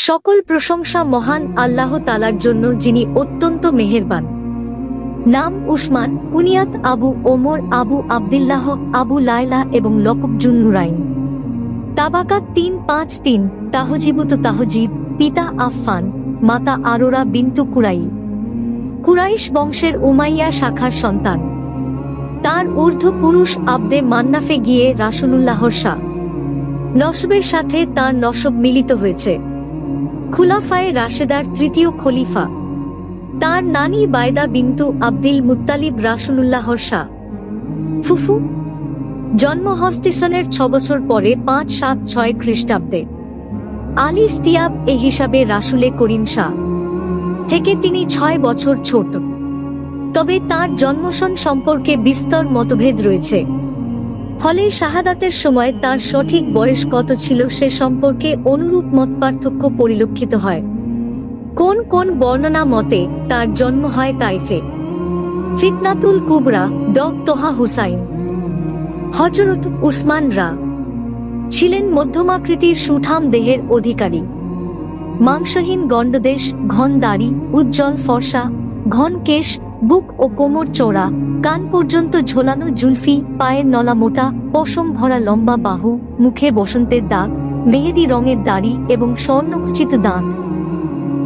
সকল প্রশংসা মহান আল্লাহ তাআলার জন্য, যিনি অত্যন্ত মেহেরবান। নাম উসমান, কুনিয়াত আবু ওমর, আবু আব্দুল্লাহ, আবু লায়লা এবং লকব জুন্নুরাইন। তাবাকাত 353। তাহজিবুত তাহজিব। পিতা আফফান, মাতা আরোরা বিন্তু কুরাই। কুরাইশ বংশের উমাইয়া শাখার সন্তান। তার ঊর্ধ্ব পুরুষ আবদে মান্নাফে গিয়ে রাসূলুল্লাহর শাহ নসবের সাথে তার নসব মিলিত হয়েছে। খুলাফায়ে রাশেদার তৃতীয় খলিফা। তার নানি বাইদা বিন্তু আব্দুল মুত্তালিব রাসূলুল্লাহর শাহ ফুফু। জন্ম হস্তিসনের 6 বছর পরে 576 খ্রিস্টাব্দে। আলী ইস্তিয়াব এ হিসাবে রাসূলে করিম শাহ থেকে তিনি 6 বছর ছোট। তবে তার জন্মসন সম্পর্কে বিস্তর মতভেদ রয়েছে। ফলে শাহাদাতের সময় তার সঠিক বয়স কত ছিল সে সম্পর্কে অনুরূপ মতপার্থক্য পরিলক্ষিত হয়। কোন কোন বর্ণনা মতে তার জন্ম হয় তাইফে। ফিতনাতুল কুবরা। ড তোহা হুসাইন। হযরত উসমান ছিলেন মধ্যমাকৃতির সুঠাম দেহের অধিকারী। মাংসহীন গণ্ডদেশ, ঘন দাড়ি, উজ্জ্বল ফর্সা, ঘন কেশ, বুক ও কোমর চওড়া, কান পর্যন্ত ঝোলানো জুলফি, পায়ের নলা মোটা, পশম ভরা লম্বা বাহু, মুখে বসন্তের দাগ, মেহেদি রঙের দাড়ি এবং স্বর্ণখচিত দাঁত।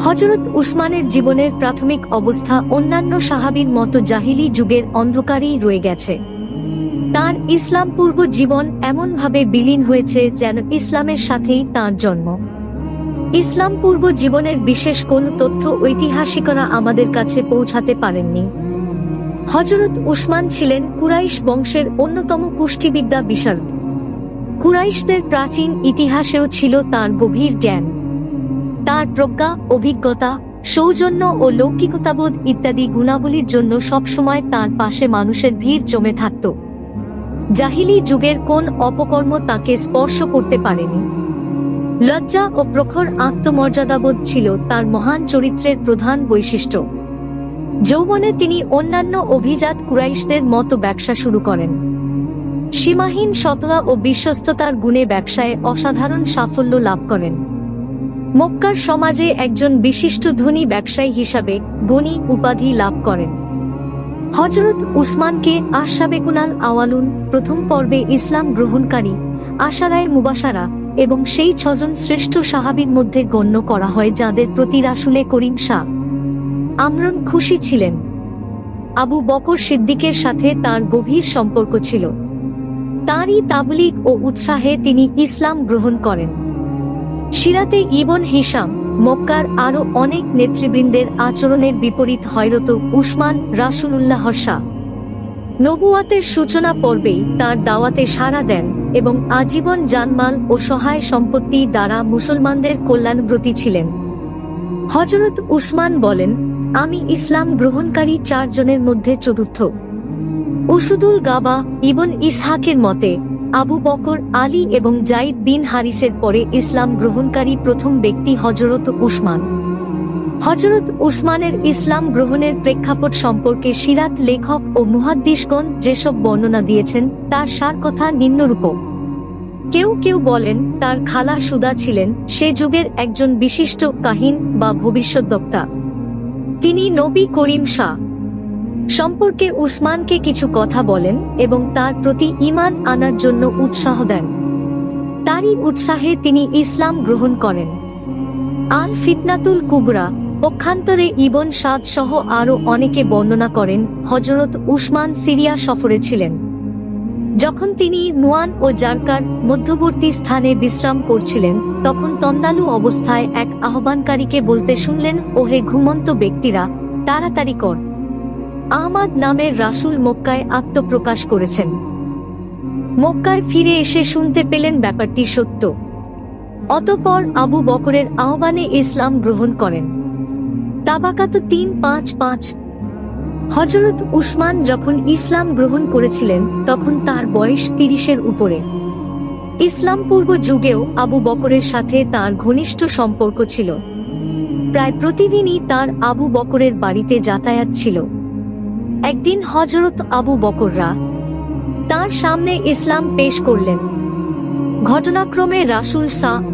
হযরত উসমানের জীবনের প্রাথমিক অবস্থা অন্যান্য সাহাবীর মতো জাহিলি যুগের অন্ধকারেই রয়ে গেছে। তার ইসলাম পূর্ব জীবন এমনভাবে বিলীন হয়েছে যেন ইসলামের সাথেই তার জন্ম। ইসলাম পূর্ব জীবনের বিশেষ কোন তথ্য ঐতিহাসিকরা আমাদের কাছে পৌঁছাতে পারেননি। হযরত উসমান ছিলেন কুরাইশ বংশের অন্যতম পুষ্টিবিদ্যা বিশারদ। কুরাইশদের প্রাচীন ইতিহাসেও ছিল তার গভীর জ্ঞান। তার প্রজ্ঞা, অভিজ্ঞতা, সৌজন্য ও লৌকিকতাবোধ ইত্যাদি গুণাবলীর জন্য সবসময় তার পাশে মানুষের ভিড় জমে থাকত। জাহিলি যুগের কোন অপকর্ম তাকে স্পর্শ করতে পারেনি। লজ্জা ও প্রখর আত্মমর্যাদাবোধ ছিল তার মহান চরিত্রের প্রধান বৈশিষ্ট্য। যৌবনে তিনি অন্যান্য অভিজাত কুরাইশদের মতো ব্যবসা শুরু করেন। সীমাহীন সততা ও বিশ্বস্ততার গুণে ব্যবসায় অসাধারণ সাফল্য লাভ করেন। মক্কার সমাজে একজন বিশিষ্ট ধনী ব্যবসায়ী হিসাবে গনি উপাধি লাভ করেন। হযরত উসমানকে আশ-সাবেকুনাল আওয়ালুন, প্রথম পর্বে ইসলাম গ্রহণকারী, আশারায়ে মুবাশশারা এবং সেই 6 জন শ্রেষ্ঠ সাহাবীর মধ্যে গণ্য করা হয় যাদের প্রতি রাসূলে করিম শাহ আমরন খুশি ছিলেন। আবু বকর সিদ্দিকের সাথে তার গভীর সম্পর্ক ছিল। তারই তাবলীগ ও উৎসাহে তিনি ইসলাম গ্রহণ করেন। সিরাতে ইবন হিশাম, মক্কার আরো অনেক নেতৃবৃন্দের আচরণের বিপরীত হযরত উসমান রাসূলুল্লাহর শাহ নবুয়াতের সূচনা পর্বেই তার দাওয়াতে সাড়া দেন এবং আজীবন জানমাল ও সহায় সম্পত্তি দ্বারা মুসলমানদের কল্যাণব্রতী ছিলেন। হযরত উসমান বলেন, আমি ইসলাম গ্রহণকারী 4 জনের মধ্যে চতুর্থ। উসুদুল গাবা ইবন ইসহাকের মতে আবু বকর, আলী এবং যায়েদ বিন হারিসের পরে ইসলাম গ্রহণকারী প্রথম ব্যক্তি হযরত উসমান। হযরত উসমানের ইসলাম গ্রহণের প্রেক্ষাপট সম্পর্কে সিরাত লেখক ও মুহাদ্দিসগণ যেসব বর্ণনা দিয়েছেন তার সার কথা নিম্নরূপ। কেউ কেউ বলেন তার খালা সুদা ছিলেন সে যুগের একজন বিশিষ্ট কাহিন বা ভবিষ্যদ্বক্তা। তিনি নবী করিম শাহ সম্পর্কে উসমানকে কিছু কথা বলেন এবং তার প্রতি ঈমান আনার জন্য উৎসাহ দেন। তারই উৎসাহে তিনি ইসলাম গ্রহণ করেন। আল ফিতনাতুল কুবরা পক্ষান্তরে ইবন সাদ সহ আরো অনেকে বর্ণনা করেন হযরত উসমান সিরিয়া সফরে ছিলেন। যখন তিনি নুয়ান ও জারকার মধ্যবর্তী স্থানে বিশ্রাম করছিলেন তখন তন্দালু অবস্থায় এক আহ্বানকারীকে বলতে শুনলেন, ওহে ঘুমন্ত ব্যক্তিরা, তাড়াতাড়ি কর, আহমদ নামের রাসূল মক্কায় আত্মপ্রকাশ করেছেন। মক্কায় ফিরে এসে শুনতে পেলেন ব্যাপারটি সত্য। অতঃপর আবু বকরের আহ্বানে ইসলাম গ্রহণ করেন। তাবাকাত 355। হযরত উসমান যখন ইসলাম গ্রহণ করেছিলেন তখন তার বয়স 30-এর উপরে। ইসলাম পূর্ব যুগেও আবু বকরের সাথে তার ঘনিষ্ঠ সম্পর্ক ছিল। প্রায় প্রতিদিনই তার আবু বকরের বাড়িতে যাতায়াত ছিল। একদিন হযরত আবু বকররা তার সামনে ইসলাম পেশ করলেন। ঘটনাক্রমে রাসূল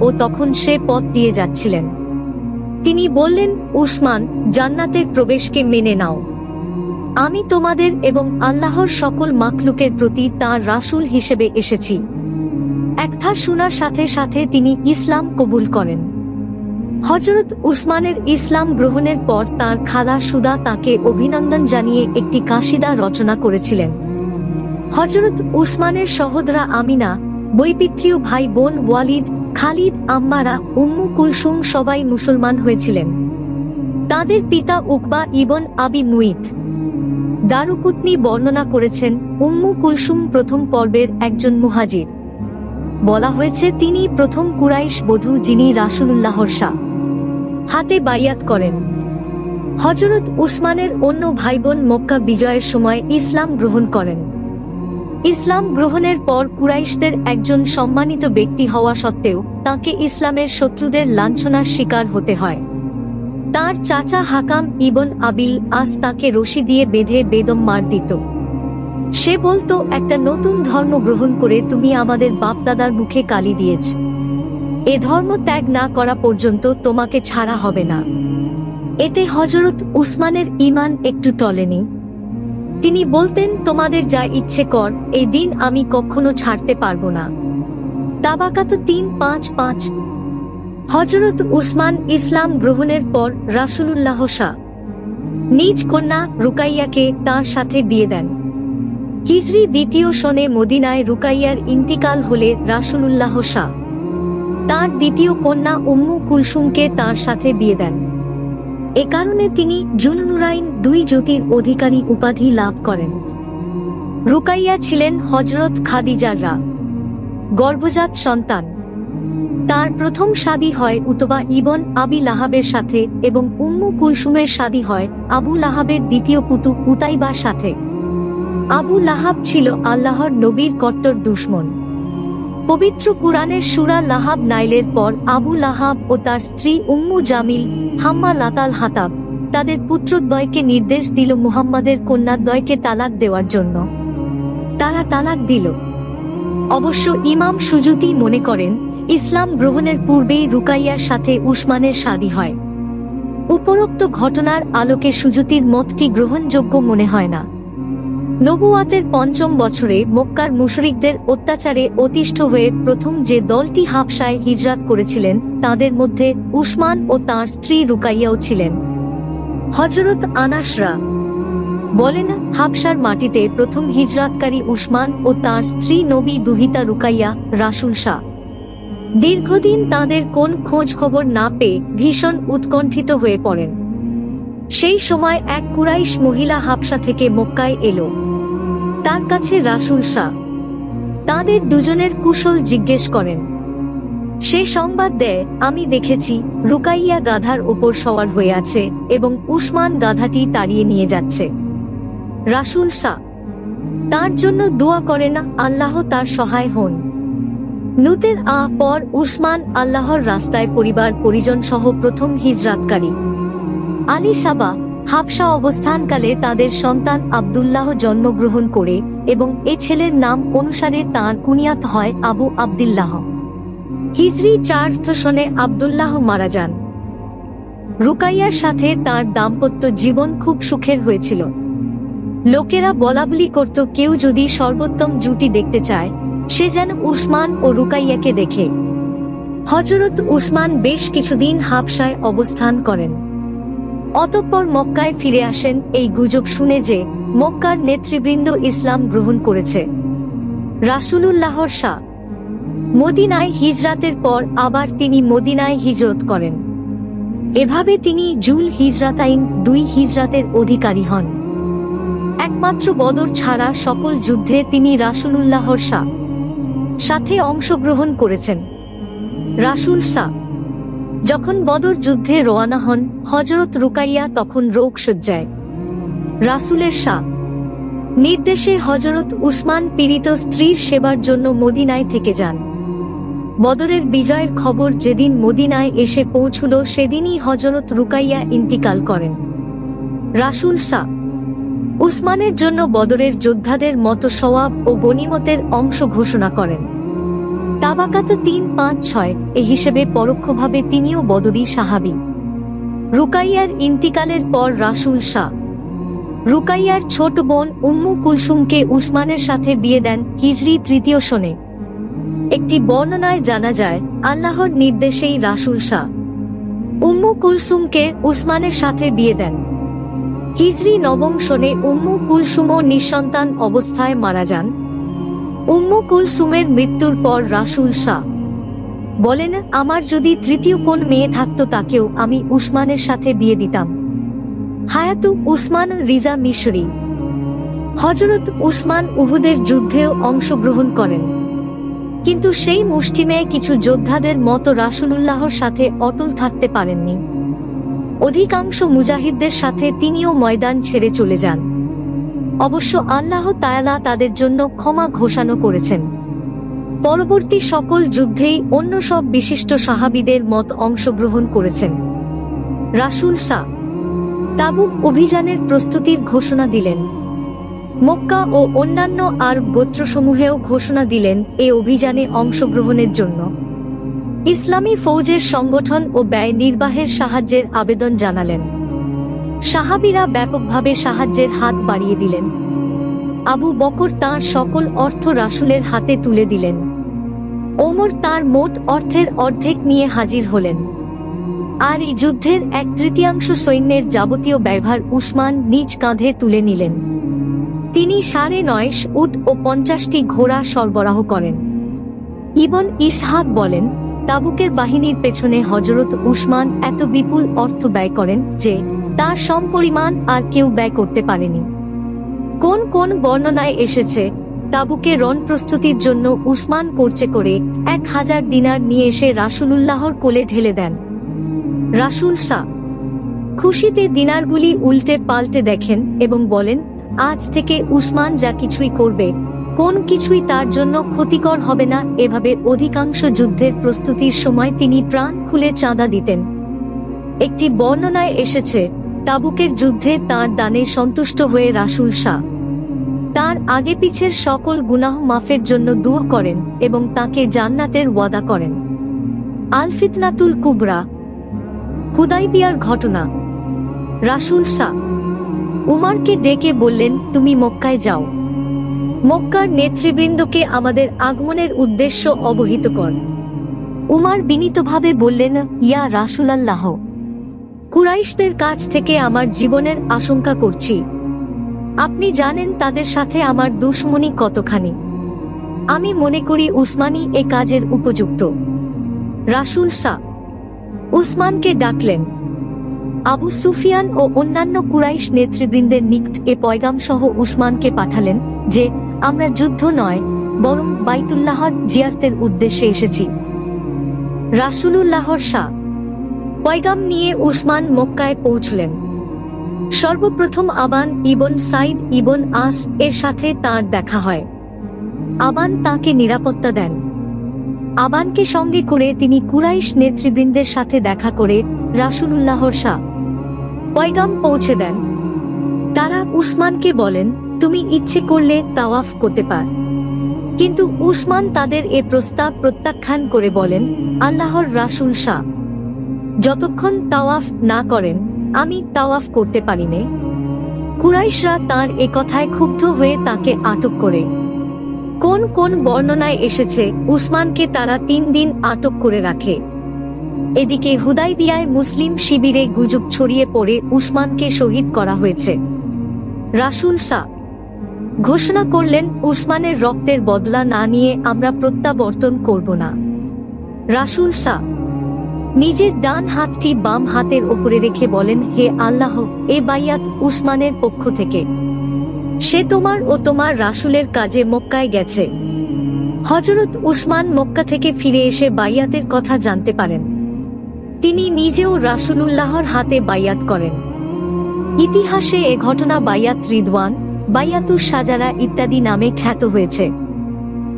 ও তখন সে পথ দিয়ে যাচ্ছিলেন। তিনি বললেন, উসমান, জান্নাতের প্রবেশকে মেনে নাও। আমি তোমাদের এবং আল্লাহর সকল মাখলুকের প্রতি তাঁর রাসূল হিসেবে এসেছি। একটা শোনার সাথে সাথে তিনি ইসলাম কবুল করেন। হযরত উসমানের ইসলাম গ্রহণের পর তার খালা সুদা তাকে অভিনন্দন জানিয়ে একটি কাসিদা রচনা করেছিলেন। হযরত উসমানের সহোদরা আমিনা, বৈপিত্রীয় ভাই বোন ওয়ালিদ, খালিদ, আম্মারা, উম্মু কুলসুম সবাই মুসলমান হয়েছিলেন। তাদের পিতা উকবা ইবন আবি মুইত। দারুকুতনি বর্ণনা করেছেন, উম্মু কুলসুম প্রথম পর্বের একজন মুহাজির। বলা হয়েছে তিনি প্রথম কুরাইশ বধূ যিনি রাসূলুল্লাহর হাতে বাইয়াত করেন। হযরত উসমানের অন্য ভাইবোন মক্কা বিজয়ের সময় ইসলাম গ্রহণ করেন। ইসলাম গ্রহণের পর কুরাইশদের একজন সম্মানিত ব্যক্তি হওয়া সত্ত্বেও তাকে ইসলামের শত্রুদের লাঞ্ছনার শিকার হতে হয়। তার চাচা হাকাম ইবন আবিল আস তাকে রশি দিয়ে বেঁধে বেদম মার দিত। সে বলতো, একটা নতুন ধর্ম গ্রহণ করে তুমি আমাদের বাপদাদার মুখে কালি দিয়েছ। এ ধর্ম ত্যাগ না করা পর্যন্ত তোমাকে ছাড়া হবে না। এতে হযরত উসমানের ঈমান একটু টলেনি। তিনি বলতেন, তোমাদের যা ইচ্ছে কর, এই দিন আমি কখনো ছাড়তে পারবো না। তাবাকাত 355। হযরত উসমান ইসলাম গ্রহণের পর রাসূলুল্লাহ নিজ কন্যা রুকাইয়াকে তার সাথে বিয়ে দেন। হিজরি দ্বিতীয় সনে মদিনায় রুকাইয়ার ইন্তিকাল হলে রাসূলুল্লাহ তার দ্বিতীয় কন্যা উম্মু কুলসুমকে তার সাথে বিয়ে দেন। এ কারণে তিনি জুননুরাইন, দুই জ্যোতির অধিকারী উপাধি লাভ করেন। রুকাইয়া ছিলেন হযরত খাদিজার গর্ভজাত সন্তান। তার প্রথম শাদী হয় উতবা ইবন আবি লাহাবের সাথে এবং উম্মু কুলসুমের শাদী হয় আবু লাহাবের দ্বিতীয় পুত্র উতাইবার সাথে। আবু লাহাব ছিল আল্লাহর নবীর কট্টর দুশমন। পবিত্র কুরআনের সূরা লাহাব নাইলের পর আবু লাহাব ও তার স্ত্রী উম্মু জামিল, হাম্মা লাতাল হাতাব তাদের পুত্রদ্বয়কে নির্দেশ দিল মুহাম্মাদের কন্যাদ্বয়কে তালাক দেওয়ার জন্য। তারা তালাক দিল। অবশ্য ইমাম সুজুতি মনে করেন, ইসলাম গ্রহণের পূর্বেই রুকাইয়ার সাথে উসমানের শাদী হয়। উপরোক্ত ঘটনার আলোকে সুজুতির মতটি গ্রহণযোগ্য মনে হয় না। নবুয়াতের ৫ম বছরে মক্কার মুশরিকদের অত্যাচারে অতিষ্ঠ হয়ে প্রথম যে দলটি হাবশায় হিজরাত করেছিলেন তাদের মধ্যে উসমান ও তার স্ত্রী রুকাইয়াও ছিলেন। হযরত আনাসরা বলেন, হাবশার মাটিতে প্রথম হিজরাতকারী উসমান ও তার স্ত্রী নবী দুহিতা রুকাইয়া রাসূল দীর্ঘদিন তাদের কোন খোঁজ খবর না পেয়ে ভীষণ উৎকণ্ঠিত হয়ে পড়েন। সেই সময় এক কুরাইশ মহিলা হাবশা থেকে মক্কায় এলো। তার কাছে রাসূল তাদের দুজনের কুশল জিজ্ঞেস করেন। সে সংবাদ দেয়, আমি দেখেছি রুকাইয়া গাধার ওপর সওয়ার হয়ে আছে এবং উসমান গাধাটি তাড়িয়ে নিয়ে যাচ্ছে। রাসূল তার জন্য দোয়া করেন, আল্লাহ তার সহায় হন। নুতের পর উসমান আল্লাহর রাস্তায় পরিবার পরিজন সহ প্রথম হিজরাতকারী। আলী হাবশা অবস্থানকালে তাদের সন্তান আব্দুল্লাহ জন্মগ্রহণ করে এবং এ ছেলের নাম অনুসারে তাঁর কুনিয়াত হয় আবু আব্দুল্লাহ। হিজরি ৪র্থ সনে আব্দুল্লাহ মারা যান। রুকাইয়ার সাথে তার দাম্পত্য জীবন খুব সুখের হয়েছিল। লোকেরা বলাবলি করত, কেউ যদি সর্বোত্তম জুটি দেখতে চায় সে যেন উসমান ও রুকাইয়াকে দেখে। হযরত উসমান বেশ কিছুদিন হাবশায় অবস্থান করেন। অতঃপর মক্কায় ফিরে আসেন এই গুজব শুনে যে মক্কার নেতৃবৃন্দ ইসলাম গ্রহণ করেছে। রাসূলুল্লাহর মদিনায় হিজরাতের পর আবার তিনি মদিনায় হিজরত করেন। এভাবে তিনি জুল হিজরাতাইন, ২ হিজরাতের অধিকারী হন। একমাত্র বদর ছাড়া সকল যুদ্ধে তিনি রাসূলুল্লাহর সাথে অংশগ্রহণ করেছেন। রাসূল যখন বদর যুদ্ধে রওনা হন, হযরত রুকাইয়া তখন রোগ শয্যায়। রাসূলের নির্দেশে হযরত উসমান পীড়িত স্ত্রীর সেবার জন্য মদিনায় থেকে যান। বদরের বিজয়ের খবর যেদিন মদিনায় এসে পৌঁছল সেদিনই হযরত রুকাইয়া ইন্তিকাল করেন। রাসূল উসমানের জন্য বদরের যোদ্ধাদের মতো সওয়াব ও গনিমতের অংশ ঘোষণা করেন। তাবাকাত ৩৫৬ এ হিসেবে পরোক্ষভাবে তিনিও বদরী সাহাবী। রুকাইয়ার ইন্তিকালের পর রাসূল সা রুকাইয়ার ছোট বোন উম্মু কুলসুমকে উসমানের সাথে বিয়ে দেন হিজরি ৩য় সনে। একটি বর্ণনায় জানা যায়, আল্লাহর নির্দেশেই রাসূল সা উম্মু কুলসুমকে উসমানের সাথে বিয়ে দেন। হিজরি ৯ম সনে উম্মু কুলসুমও নিঃসন্তান অবস্থায় মারা যান। উম্মু কুলসুমের মৃত্যুর পর রাসূল সা বলেন, আমার যদি তৃতীয় কোন মেয়ে থাকতো তাকেও আমি উসমানের সাথে বিয়ে দিতাম। হায়াতু উসমান রিজা মিশরি। হযরত উসমান উহুদের যুদ্ধেও অংশগ্রহণ করেন, কিন্তু সেই মুষ্টিমেয় কিছু যোদ্ধাদের মতো রাসূলুল্লাহর সাথে অটল থাকতে পারেননি। অধিকাংশ মুজাহিদদের সাথে তিনিও ময়দান ছেড়ে চলে যান। অবশ্য আল্লাহ তাআলা তাদের জন্য ক্ষমা ঘোষণা করেছেন। পরবর্তী সকল যুদ্ধেই অন্য সব বিশিষ্ট সাহাবীদের মত অংশগ্রহণ করেছেন। রাসূল সা তাবুক অভিযানের প্রস্তুতির ঘোষণা দিলেন। মক্কা ও অন্যান্য আরব গোত্রসমূহেও ঘোষণা দিলেন এ অভিযানে অংশগ্রহণের জন্য। ইসলামী ফৌজের সংগঠন ও ব্যয় নির্বাহের সাহায্যের আবেদন জানালেন। সাহাবীরা ব্যাপকভাবে সাহায্যের হাত বাড়িয়ে দিলেন। আবু বকর তাঁর সকল অর্থ রাসূলের হাতে তুলে দিলেন। ওমর তাঁর মোট অর্থের অর্ধেক নিয়ে হাজির হলেন। আর এই যুদ্ধের 1/3 সৈন্যের যাবতীয় ব্যয়ভার উসমান নিজ কাঁধে তুলে নিলেন। তিনি ৯.৫ উট ও ৫০টি ঘোড়া সরবরাহ করেন। ইবন ইসহাক বলেন, তাবুকের বাহিনীর পেছনে হযরত উসমান এত বিপুল অর্থ ব্যয় করেন যে তার সমপরিমাণ আর কেউ ব্যয় করতে পারেনি। কোন কোন বর্ণনায় এসেছে, তাবুকে রণ প্রস্তুতির জন্য উসমান খরচে করে ১,০০০ দিনার নিয়ে এসে রাসূলুল্লাহর কোলে ঢেলে দেন। রাসূল সা খুশিতে দিনারগুলি উল্টে পাল্টে দেখেন এবং বলেন, আজ থেকে উসমান যা কিছুই করবে, কোন কিছুই তার জন্য ক্ষতিকর হবে না। এভাবে অধিকাংশ যুদ্ধের প্রস্তুতির সময় তিনি প্রাণ খুলে চাঁদা দিতেন। একটি বর্ণনায় এসেছে, তাবুকের যুদ্ধে তার দানে সন্তুষ্ট হয়ে রাসূল সা তার আগে পিছের সকল গুনাহ মাফের জন্য দোয়া করেন এবং তাকে জান্নাতের ওয়াদা করেন। আল ফিতনাতুল কুবরা। হুদাইবিয়ার ঘটনা। রাসূল সা উমারকে ডেকে বললেন, তুমি মক্কায় যাও। মক্কার নেতৃবৃন্দকে আমাদের আগমনের উদ্দেশ্য অবহিত কর। উমার বিনীতভাবে বললেন, ইয়া রাসূলাল্লাহ, কুরাইশদের কাছ থেকে আমার জীবনের আশঙ্কা করছি। আপনি জানেন তাদের সাথে আমার দুশমনি কতখানি। আমি মনে করি উসমানই এ কাজের উপযুক্ত। রাসূল সা উসমানকে ডাকলেন। আবু সুফিয়ান ও অন্যান্য কুরাইশ নেতৃবৃন্দের নিকট এ পয়গাম সহ উসমানকে পাঠালেন যে, আমরা যুদ্ধ নয় বরং বাইতুল্লাহর জিয়ারতের উদ্দেশ্যে এসেছি। রাসূলুল্লাহর সা পয়গাম নিয়ে উসমান মক্কায় পৌঁছলেন। সর্বপ্রথম আবান ইবন সাইদ ইবন আস এর সাথে তাঁর দেখা হয়। আবান তাঁকে নিরাপত্তা দেন। আবানকে সঙ্গে করে তিনি কুরাইশ নেতৃবৃন্দের সাথে দেখা করে রাসূলুল্লাহর সা পয়গাম পৌঁছে দেন। তারা উসমানকে বলেন, তুমি ইচ্ছে করলে তাওয়াফ করতে পার। কিন্তু উসমান তাদের এ প্রস্তাব প্রত্যাখ্যান করে বলেন, আল্লাহর রাসূল সা যতক্ষণ তাওয়াফ না করেন আমি তাওয়াফ করতে পারি নে। কুরাইশরা তাঁর এ কথায় ক্ষুব্ধ হয়ে তাকে আটক করে। কোন কোন বর্ণনায় এসেছে, উসমানকে তারা ৩ দিন আটক করে রাখে। এদিকে হুদাইবিয়ায় মুসলিম শিবিরে গুজব ছড়িয়ে পড়ে উসমানকে শহীদ করা হয়েছে। রাসূল সা ঘোষণা করলেন, উসমানের রক্তের বদলা না নিয়ে আমরা প্রত্যাবর্তন করব না। রাসূল সা নিজের ডান হাতটি বাম হাতের ওপরে রেখে বলেন, হে আল্লাহ, এ বাইয়াত উসমানের পক্ষ থেকে। সে তোমার ও তোমার রাসূলের কাজে মক্কায় গেছে। হযরত উসমান মক্কা থেকে ফিরে এসে বাইয়াতের কথা জানতে পারেন। তিনি নিজেও রাসূলুল্লাহর হাতে বাইয়াত করেন। ইতিহাসে এ ঘটনা বাইয়াত রিদওয়ান, বাইয়াতুশ শাজারা ইত্যাদি নামে খ্যাত হয়েছে।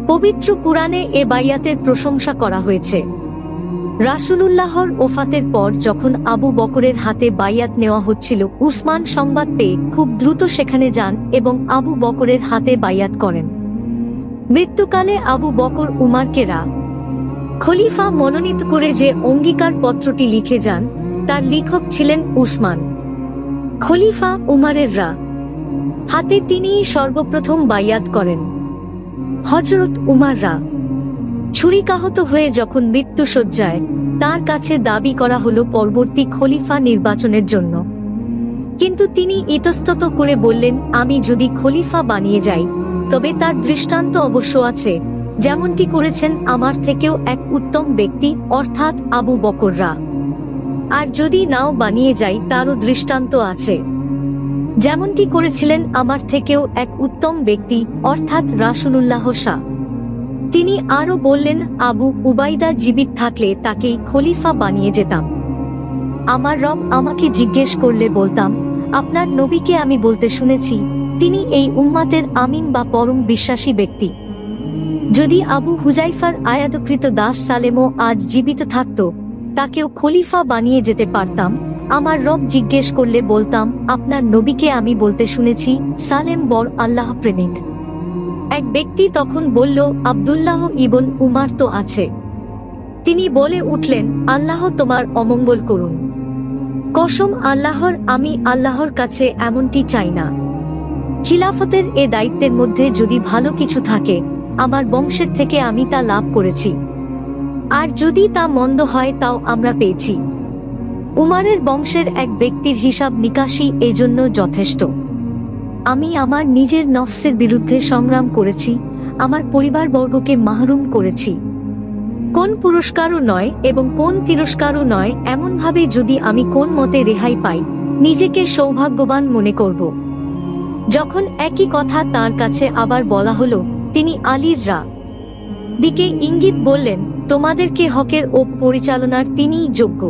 পবিত্র কুরআনে এ বাইয়াতের প্রশংসা করা হয়েছে। রাসূলুল্লাহর ওফাতের পর যখন আবু বকরের হাতে বাইয়াত নেওয়া হচ্ছিল, উসমান সংবাদ পেয়ে খুব দ্রুত সেখানে যান এবং আবু বকরের হাতে বাইয়াত করেন। মৃত্যুকালে আবু বকর উমারকে খলিফা মনোনীত করে যে অঙ্গীকার পত্রটি লিখে যান, তার লেখক ছিলেন উসমান। খলিফা উমারের হাতে তিনিই সর্বপ্রথম বায়াত করেন। হযরত উমার ছুরিকাহত হয়ে যখন মৃত্যুশয্যায়, তার কাছে দাবি করা হলো পরবর্তী খলিফা নির্বাচনের জন্য। কিন্তু তিনি ইতস্তত করে বললেন, আমি যদি খলিফা বানিয়ে যাই তবে তার দৃষ্টান্ত অবশ্য আছে, যেমনটি করেছেন আমার থেকেও এক উত্তম ব্যক্তি অর্থাৎ আবু বকর। আর যদি নাও বানিয়ে যাই তারও দৃষ্টান্ত আছে, যেমনটি করেছিলেন আমার থেকেও এক উত্তম ব্যক্তি অর্থাৎ রাসূলুল্লাহ। তিনি আরো বললেন, আবু উবাইদা জীবিত থাকলে তাকেই খলিফা বানিয়ে যেতাম। আমার রব আমাকে জিজ্ঞেস করলে বলতাম, আপনার নবীকে আমি বলতে শুনেছি তিনি এই উম্মাতের আমিন বা পরম বিশ্বাসী ব্যক্তি। যদি আবু হুজাইফার আয়াতকৃত দাস সালেমও আজ জীবিত থাকত, তাকেও খলিফা বানিয়ে যেতে পারতাম। আমার রব জিজ্ঞেস করলে বলতাম, আপনার নবীকে আমি বলতে শুনেছি সালেম বড় আল্লাহ প্রেমিক। এক ব্যক্তি তখন বলল, আব্দুল্লাহ ইবন উমার তো আছে। তিনি বলে উঠলেন, আল্লাহ তোমার অমঙ্গল করুন। কসম আল্লাহর, আমি আল্লাহর কাছে এমনটি চাই না। খিলাফতের এ দায়িত্বের মধ্যে যদি ভালো কিছু থাকে, আমার বংশের থেকে আমি তা লাভ করেছি, আর যদি তা মন্দ হয় তাও আমরা পেয়েছি। উমারের বংশের এক ব্যক্তির হিসাব নিকাশি এজন্য যথেষ্ট। আমি আমার নিজের নফসের বিরুদ্ধে সংগ্রাম করেছি, আমার পরিবারবর্গকে মাহরুম করেছি। কোন পুরস্কারও নয় এবং কোন তিরস্কারও নয়, এমনভাবে যদি আমি কোন মতে রেহাই পাই, নিজেকে সৌভাগ্যবান মনে করব। যখন একই কথা তার কাছে আবার বলা হলো, তিনি আলীর দিকে ইঙ্গিত বললেন, তোমাদেরকে হকের ও পরিচালনার তিনিই যোগ্য।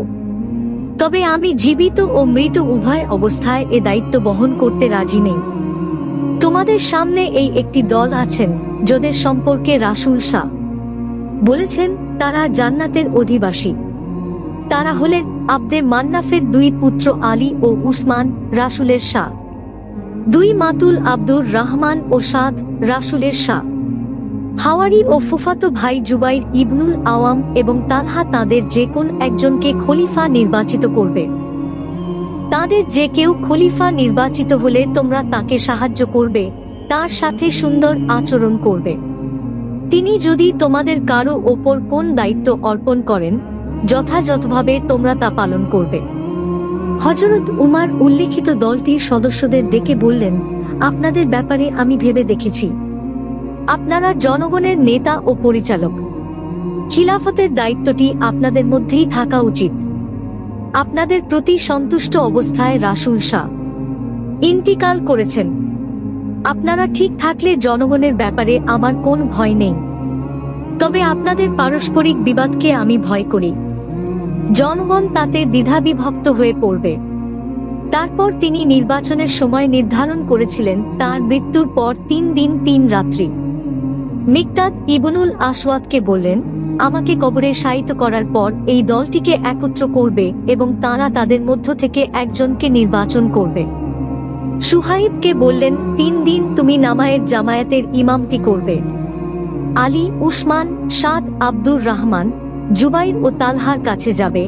তবে আমি জীবিত ও মৃত উভয় অবস্থায় এ দায়িত্ব বহন করতে রাজি নেই। তোমাদের সামনে এই একটি দল আছেন যাদের সম্পর্কে রাসূল বলেছেন তারা জান্নাতের অধিবাসী। তারা হলেন আব্দে মান্নাফের দুই পুত্র আলী ও উসমান, রাসূলের দুই মাতুল আব্দুর রহমান ও সাদ, রাসূলের হাওয়ারি ও ফুফাতো ভাই জুবাইর ইবনুল আওয়াম এবং তালহা। তাদের যে কোন একজনকে খলিফা নির্বাচিত করবে। তাদের যে কেউ খলিফা নির্বাচিত হলে তোমরা তাকে সাহায্য করবে, তার সাথে সুন্দর আচরণ করবে। তিনি যদি তোমাদের কারো ওপর কোন দায়িত্ব অর্পণ করেন, যথাযথভাবে তোমরা তা পালন করবে। হযরত উমার উল্লেখিত দলটির সদস্যদের ডেকে বললেন, আপনাদের ব্যাপারে আমি ভেবে দেখেছি। আপনারা জনগণের নেতা ও পরিচালক। খিলাফতের দায়িত্বটি আপনাদের মধ্যেই থাকা উচিত। আপনাদের প্রতি সন্তুষ্ট অবস্থায় রাসূল ইন্তিকাল করেছেন। আপনারা ঠিক থাকলে জনগণের ব্যাপারে আমার কোন ভয় নেই। তবে আপনাদের পারস্পরিক বিবাদকে আমি ভয় করি। জনগণ তাতে দ্বিধাবিভক্ত হয়ে পড়বে। তারপর তিনি নির্বাচনের সময় নির্ধারণ করেছিলেন তার মৃত্যুর পর 3 দিন 3 রাত্রি। মিকদাদ ইবনুল আসওয়াদকে বললেন, আমাকে কবরে শায়িত করার পর এই দলটিকে একত্র করবে এবং তারা তাদের মধ্য থেকে একজনকে নির্বাচন করবে। সুহাইবকে বললেন, 3 দিন তুমি নামায়ের জামায়াতের ইমামতি করবে। আলী, উসমান, সাদ, আব্দুর রহমান, জুবাইর ও তালহার কাছে যাবে।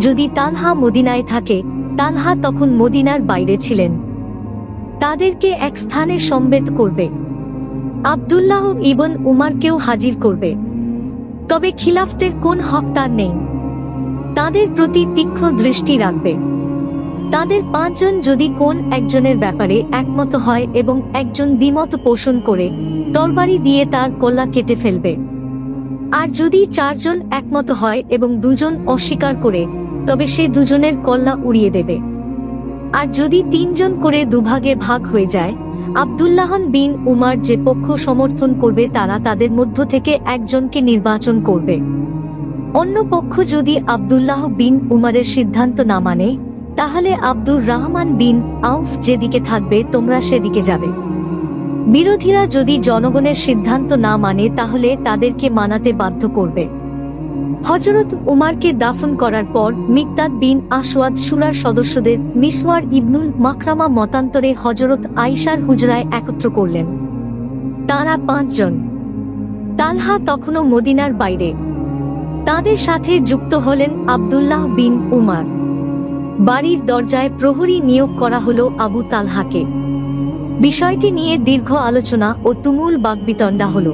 যদি তালহা মদিনায় থাকে, তালহা তখন মদিনার বাইরে ছিলেন, তাদেরকে এক স্থানে সমবেত করবে। আব্দুল্লাহ ইবন উমারকেও হাজির করবে। তবে খিলাফতের কোন হক তার নেই। তাদের প্রতি তীক্ষ্ণ দৃষ্টি রাখবে। তাদের 5 জন যদি কোন একজনের ব্যাপারে একমত হয় এবং একজন দ্বিমত পোষণ করে, তরবারি দিয়ে তার কল্লা কেটে ফেলবে। আর যদি 4 জন একমত হয় এবং 2 জন অস্বীকার করে, তবে সে 2 জনের কল্লা উড়িয়ে দেবে। আর যদি 3 জন করে দুভাগে ভাগ হয়ে যায়, আব্দুল্লাহ বিন উমার যে পক্ষ সমর্থন করবে তারা তাদের মধ্য থেকে একজনকে নির্বাচন করবে। অন্য পক্ষ যদি আব্দুল্লাহ বিন উমারের সিদ্ধান্ত না মানে, তাহলে আব্দুর রহমান বিন আউফ যেদিকে থাকবে তোমরা সেদিকে যাবে। বিরোধীরা যদি জনগণের সিদ্ধান্ত না মানে, তাহলে তাদেরকে মানাতে বাধ্য করবে। হযরত উমারকে দাফন করার পর মিকদাদ বিন আসওয়াদ শুরার সদস্যদের মিসওয়ার ইবনুল মাকরামা মতান্তরে হযরত আয়েশার হুজরায় একত্র করলেন। তারা 5 জন। তালহা তখনও মদিনার বাইরে। তাদের সাথে যুক্ত হলেন আব্দুল্লাহ বিন উমার, বাড়ির দরজায় প্রহরী নিয়োগ করা হলো আবু তালহাকে। বিষয়টি নিয়ে দীর্ঘ আলোচনা ও তুমুল বাকবিতণ্ডা হলো।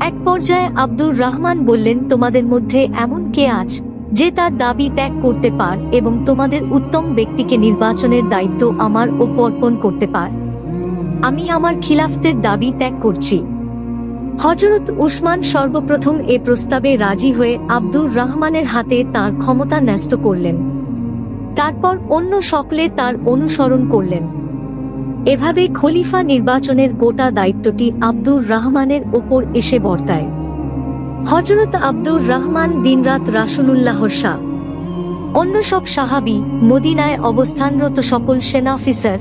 এক পর্যায়ে আব্দুর রহমান বললেন, তোমাদের মধ্যে এমন কে আছে যে তার দাবি ত্যাগ করতে পার এবং তোমাদের উত্তম ব্যক্তিকে নির্বাচনের দায়িত্ব আমার ওপর অর্পণ করতে পার? আমি আমার খিলাফতের দাবি ত্যাগ করছি। হযরত উসমান সর্বপ্রথম এ প্রস্তাবে রাজি হয়ে আব্দুর রহমানের হাতে তার ক্ষমতা ন্যস্ত করলেন। তারপর অন্য সকলে তার অনুসরণ করলেন। এভাবে খলিফা নির্বাচনের গোটা দায়িত্বটি আব্দুর রহমানের ওপর এসে বর্তায়। হযরত আব্দুর রহমান দিনরাত রাসূলুল্লাহর শাহ। অন্য সব সাহাবী, মদিনায় অবস্থানরত সকল সেনা অফিসার,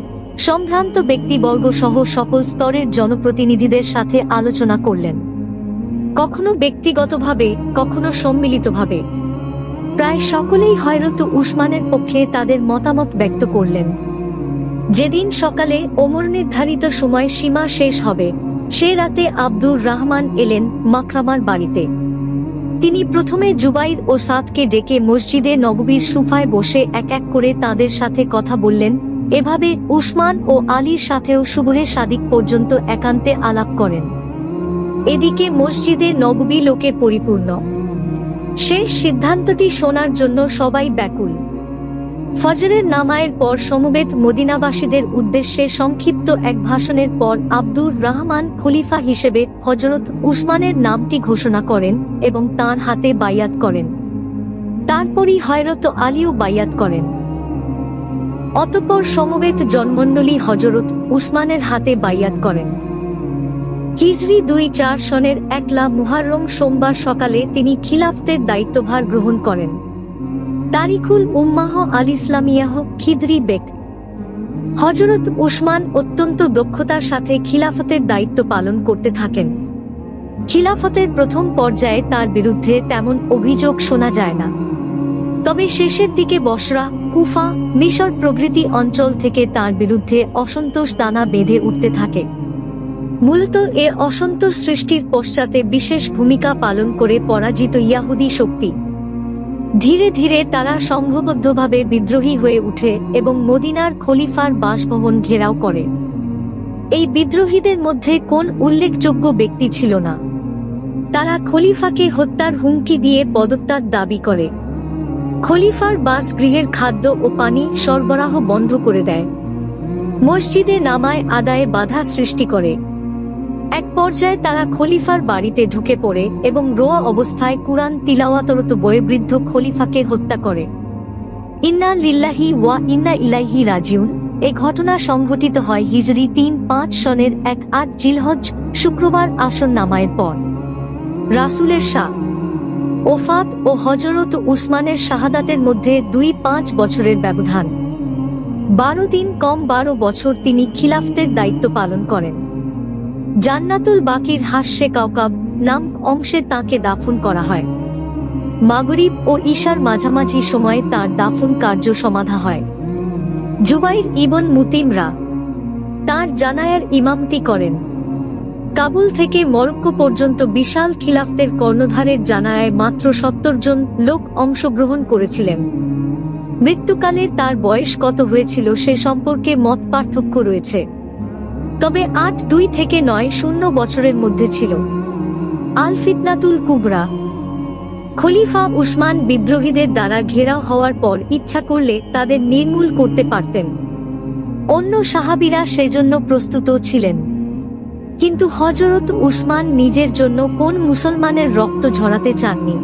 সম্ভ্রান্ত ব্যক্তিবর্গ সহ সকল স্তরের জনপ্রতিনিধিদের সাথে আলোচনা করলেন, কখনো ব্যক্তিগতভাবে, কখনো সম্মিলিতভাবে। প্রায় সকলেই হযরত উসমানের পক্ষে তাদের মতামত ব্যক্ত করলেন। যেদিন সকালে ওমর নির্ধারিত সময় সীমা শেষ হবে, সে রাতে আব্দুর রহমান এলেন মাকরামার বাড়িতে। তিনি প্রথমে জুবাইর ও সাদকে ডেকে মসজিদে নববীর সুফায় বসে এক এক করে তাদের সাথে কথা বললেন। এভাবে উসমান ও আলীর সাথেও সুবহে সাদিক পর্যন্ত একান্তে আলাপ করেন। এদিকে মসজিদে নববী লোকে পরিপূর্ণ। শেষ সিদ্ধান্তটি শোনার জন্য সবাই ব্যাকুল। ফজরের নামাজের পর সমবেত মদিনাবাসীদের উদ্দেশ্যে সংক্ষিপ্ত এক ভাষণের পর আব্দুর রহমান খলিফা হিসেবে হযরত উসমানের নামটি ঘোষণা করেন এবং তার হাতে বাইয়াত করেন। তারপরই হযরত আলীও বাইয়াত করেন। অতঃপর সমবেত জনমণ্ডলী হযরত উসমানের হাতে বাইয়াত করেন। হিজরি ২৪ সনের ১ মুহররম সোমবার সকালে তিনি খিলাফতের দায়িত্বভার গ্রহণ করেন। তারিখুল উম্মাহ আল ইসলামিয়াহ খিদরি বেক। হযরত উসমান অত্যন্ত দক্ষতার সাথে খিলাফতের দায়িত্ব পালন করতে থাকেন। খিলাফতের প্রথম পর্যায়ে তার বিরুদ্ধে তেমন অভিযোগ শোনা যায় না, তবে শেষের দিকে বসরা, কুফা, মিশর প্রভৃতি অঞ্চল থেকে তার বিরুদ্ধে অসন্তোষ দানা বেঁধে উঠতে থাকে। মূলত এ অসন্তোষ সৃষ্টির পশ্চাতে বিশেষ ভূমিকা পালন করে পরাজিত ইয়াহুদি শক্তি। ধীরে ধীরে তারা সংঘবদ্ধভাবে বিদ্রোহী হয়ে উঠে এবং মদিনার খলিফার বাসভবন ঘেরাও করে। এই বিদ্রোহীদের মধ্যে কোন উল্লেখযোগ্য ব্যক্তি ছিল না। তারা খলিফাকে হত্যার হুমকি দিয়ে পদত্যাগ দাবি করে। খলিফার বাসগৃহের খাদ্য ও পানি সরবরাহ বন্ধ করে দেয়। মসজিদে নামাজ আদায়ে বাধা সৃষ্টি করে। এক পর্যায়ে তারা খলিফার বাড়িতে ঢুকে পড়ে এবং রোয়া অবস্থায় কুরআন তিলাওয়াতরত বয়োবৃদ্ধ খলিফাকে হত্যা করে। ইন্না লিল্লাহি ওয়া ইন্না ইলাইহি রাজিউন। এই ঘটনা সংঘটিত হয় হিজরি ৩৫ সনের ১-৮ জিলহজ শুক্রবার আসর নামাজের পর। রাসূলের শাহ ওফাত ও হযরত উসমানের শাহাদাতের মধ্যে ২-৫ বছরের ব্যবধান। ১২ দিন কম ১২ বছর তিনি খিলাফতের দায়িত্ব পালন করেন। জান্নাতুল বাকির হাস্যে কাওকাব নাম অংশে তাঁকে দাফন করা হয়। মাগরিব ও ঈশার মাঝামাঝি সময়ে তাঁর দাফন কার্য সমাধা হয়। জুবাইর ইবন মুতিমরা তাঁর জানায়ার ইমামতি করেন। কাবুল থেকে মরক্কো পর্যন্ত বিশাল খিলাফতের কর্ণধারের জানায়ায় মাত্র ৭০ জন লোক অংশগ্রহণ করেছিলেন। মৃত্যুকালে তার বয়স কত হয়েছিল সে সম্পর্কে মত পার্থক্য রয়েছে, তবে ৮-২ থেকে ৯-০ বছরের মধ্যে ছিল। আল ফিতনাতুল কুবরা। খলিফা উসমান বিদ্রোহীদের দ্বারা ঘেরাও হওয়ার পর ইচ্ছা করলে তাদের নির্মূল করতে পারতেন। অন্য সাহাবীরা সেজন্য প্রস্তুত ছিলেন, কিন্তু হযরত উসমান নিজের জন্য কোন মুসলমানের রক্ত ঝরাতে চাননি।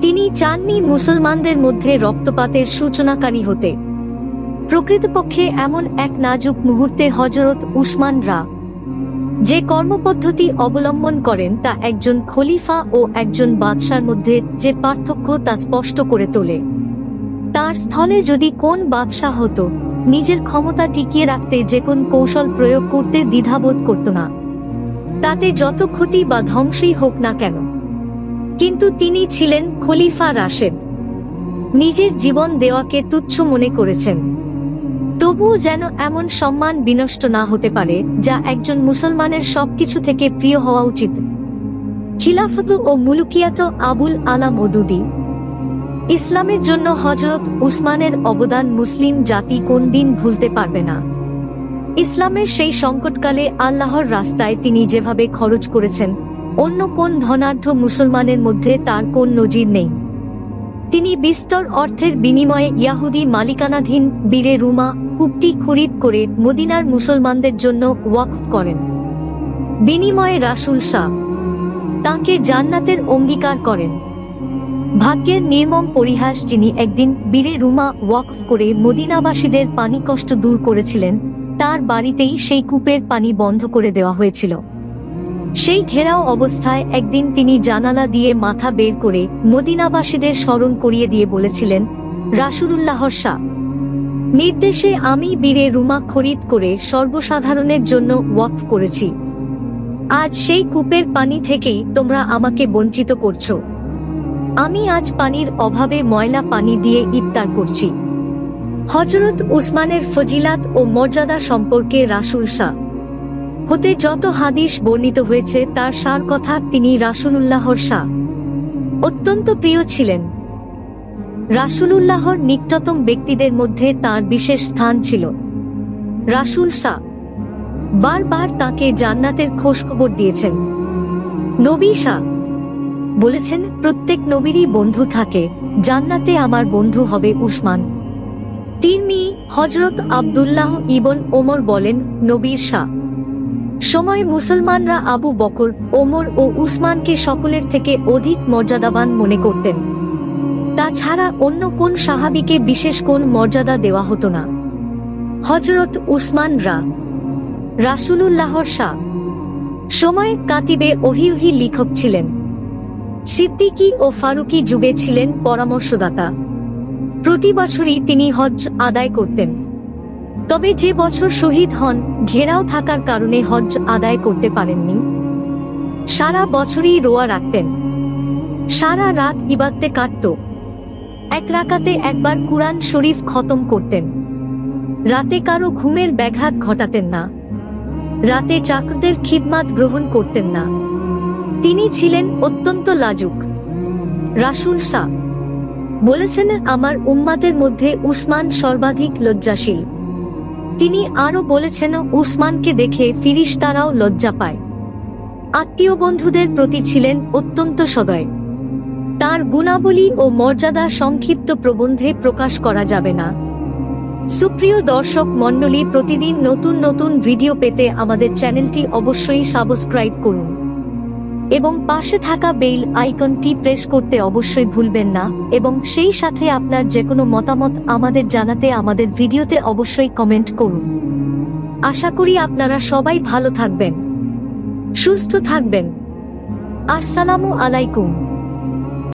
তিনি চাননি মুসলমানদের মধ্যে রক্তপাতের সূচনাকারী হতে। প্রকৃতপক্ষে এমন এক নাজুক মুহূর্তে হযরত উসমান যে কর্মপদ্ধতি অবলম্বন করেন তা একজন খলিফা ও একজন বাদশার মধ্যে যে পার্থক্য তা স্পষ্ট করে তোলে। তার স্থলে যদি কোন বাদশাহ হতো, নিজের ক্ষমতা টিকিয়ে রাখতে যে কোন কৌশল প্রয়োগ করতে দ্বিধাবোধ করত না, তাতে যত ক্ষতি বা ধ্বংসই হোক না কেন। কিন্তু তিনি ছিলেন খলিফা রাশেদ, নিজের জীবন দেওয়াকে তুচ্ছ মনে করেছেন। তবুও যেন এমন সম্মান বিনষ্ট না হতে পারে যা একজন মুসলমানের সবকিছু থেকে প্রিয় হওয়া উচিত। খিলাফত ও মুলুকিয়াত আবুল আলা মদুদি। ইসলামের জন্য হযরত উসমানের অবদান মুসলিম জাতি কোনদিন ভুলতে পারবে না। ইসলামের সেই সংকটকালে আল্লাহর রাস্তায় তিনি যেভাবে খরচ করেছেন, অন্য কোন ধনাঢ্য মুসলমানের মধ্যে তার কোন নজির নেই। তিনি বিস্তর অর্থের বিনিময়ে ইয়াহুদি মালিকানাধীন বীরে রুমা কূপটি খরিদ করে মদিনার মুসলমানদের জন্য ওয়াকফ করেন। বিনিময়ে রাসূল সাল্লাল্লাহু আলাইহি তাঁকে জান্নাতের অঙ্গীকার করেন। ভাগ্যের নির্মম পরিহাস, যিনি একদিন বীরে রুমা ওয়াকফ করে মদিনাবাসীদের পানি কষ্ট দূর করেছিলেন, তার বাড়িতেই সেই কূপের পানি বন্ধ করে দেওয়া হয়েছিল। সেই ঘেরাও অবস্থায় একদিন তিনি জানালা দিয়ে মাথা বের করে মদিনাবাসীদের স্মরণ করিয়ে দিয়ে বলেছিলেন, রাসূলুল্লাহর নির্দেশে আমি বীরে রুমা খরিদ করে সর্বসাধারণের জন্য ওয়াকফ করেছি। আজ সেই কূপের পানি থেকেই তোমরা আমাকে বঞ্চিত করছো। আমি আজ পানির অভাবে ময়লা পানি দিয়ে ইফতার করছি। হযরত উসমানের ফজিলাত ও মর্যাদা সম্পর্কে রাসূল সাল্লাল্লাহু আলাইহি হতে যত হাদিস বর্ণিত হয়েছে তার সার কথা, তিনি রাসূলুল্লাহর অত্যন্ত প্রিয় ছিলেন। রাসূলুল্লাহর নিকটতম ব্যক্তিদের মধ্যে তার বিশেষ স্থান ছিল। রাসূল বারবার তাকে জান্নাতের খোঁজখবর দিয়েছেন। নবী বলেছেন, প্রত্যেক নবীরই বন্ধু থাকে, জান্নাতে আমার বন্ধু হবে উসমান। তিরমিজি হযরত আব্দুল্লাহ ইবন ওমর বলেন, নবীর সময় মুসলমানরা আবু বকর, ওমর ও উসমানকে সকলের থেকে অধিক মর্যাদাবান মনে করতেন। তাছাড়া অন্য কোন সাহাবীকে বিশেষ কোন মর্যাদা দেওয়া হতো না। হযরত উসমান রাসূলুল্লাহর সময় কাতিবে ওহী লেখক ছিলেন। সিদ্দিকী ও ফারুকী যুগে ছিলেন পরামর্শদাতা। প্রতি বছরই তিনি হজ আদায় করতেন। তবে যে বছর শহীদ হন, ঘেরাও থাকার কারণে হজ আদায় করতে পারেননি। সারা বছরই রোয়া রাখতেন, সারা রাত ইবাদতে কাটত। এক রাকাতে একবার কুরআন শরীফ খতম করতেন। রাতে কারো ঘুমের ব্যাঘাত ঘটাতেন না। রাতে চাকরদের খিদমাত গ্রহণ করতেন না। তিনি ছিলেন অত্যন্ত লাজুক। রাসূল বলেছেন, আমার উম্মাতের মধ্যে উসমান সর্বাধিক লজ্জাশীল। তিনি আরো বলেছেন, উসমানকে দেখে ফিরিশতারাও লজ্জা পায়। আত্মীয় বন্ধুদের প্রতি ছিলেন অত্যন্ত সদয়। তার গুণাবলী ও মর্যাদা সংক্ষিপ্ত প্রবন্ধে প্রকাশ করা যাবে না। সুপ্রিয় দর্শক মণ্ডলী, প্রতিদিন নতুন নতুন ভিডিও পেতে আমাদের চ্যানেলটি অবশ্যই সাবস্ক্রাইব করুন এবং পাশে থাকা বেল আইকনটি প্রেস করতে অবশ্যই ভুলবেন না, এবং সেই সাথে আপনার যে কোনো মতামত আমাদের জানাতে আমাদের ভিডিওতে অবশ্যই কমেন্ট করুন। আশা করি আপনারা সবাই ভালো থাকবেন, সুস্থ থাকবেন। আসসালামু আলাইকুম।